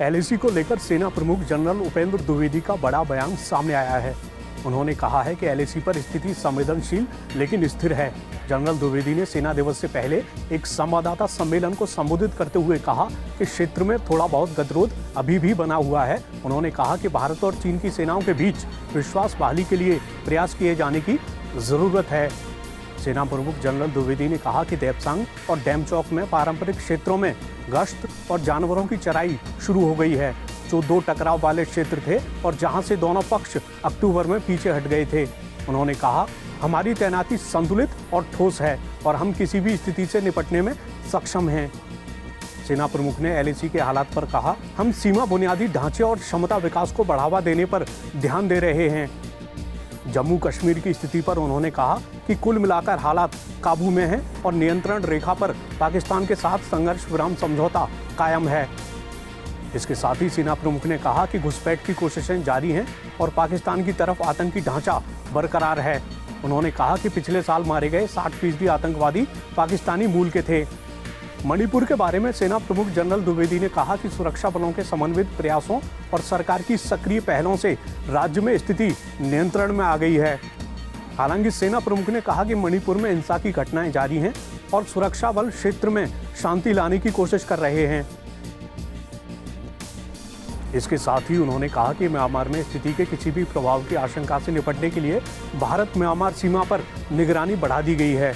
LAC को लेकर सेना प्रमुख जनरल उपेंद्र द्विवेदी का बड़ा बयान सामने आया है। उन्होंने कहा है कि एलएसी पर स्थिति संवेदनशील लेकिन स्थिर है। जनरल द्विवेदी ने सेना दिवस से पहले एक संवाददाता सम्मेलन को संबोधित करते हुए कहा कि क्षेत्र में थोड़ा बहुत गतिरोध अभी भी बना हुआ है। उन्होंने कहा कि भारत और चीन की सेनाओं के बीच विश्वास बहाली के लिए प्रयास किए जाने की जरूरत है। सेना प्रमुख जनरल द्विवेदी ने कहा कि देपसांग और डेमचौक में पारंपरिक क्षेत्रों में गश्त और जानवरों की चराई शुरू हो गई है, जो दो टकराव वाले क्षेत्र थे और जहां से दोनों पक्ष अक्टूबर में पीछे हट गए थे। उन्होंने कहा, हमारी तैनाती संतुलित और ठोस है और हम किसी भी स्थिति से निपटने में सक्षम हैं। सेना प्रमुख ने एलएसी के हालात पर कहा, हम सीमा बुनियादी ढांचे और क्षमता विकास को बढ़ावा देने पर ध्यान दे रहे हैं। जम्मू कश्मीर की स्थिति पर उन्होंने कहा कि कुल मिलाकर हालात काबू में हैं और नियंत्रण रेखा पर पाकिस्तान के साथ संघर्ष विराम समझौता कायम है। इसके साथ ही सेना प्रमुख ने कहा कि घुसपैठ की कोशिशें जारी हैं और पाकिस्तान की तरफ आतंकी ढांचा बरकरार है। उन्होंने कहा कि पिछले साल मारे गए 60% आतंकवादी पाकिस्तानी मूल के थे। मणिपुर के बारे में सेना प्रमुख जनरल द्विवेदी ने कहा कि सुरक्षा बलों के समन्वित प्रयासों और सरकार की सक्रिय पहलों से राज्य में स्थिति नियंत्रण में आ गई है। हालांकि सेना प्रमुख ने कहा कि मणिपुर में हिंसा की घटनाएं जारी हैं और सुरक्षा बल क्षेत्र में शांति लाने की कोशिश कर रहे हैं। इसके साथ ही उन्होंने कहा कि म्यांमार में स्थिति के किसी भी प्रभाव की आशंका से निपटने के लिए भारत म्यांमार सीमा पर निगरानी बढ़ा दी गई है।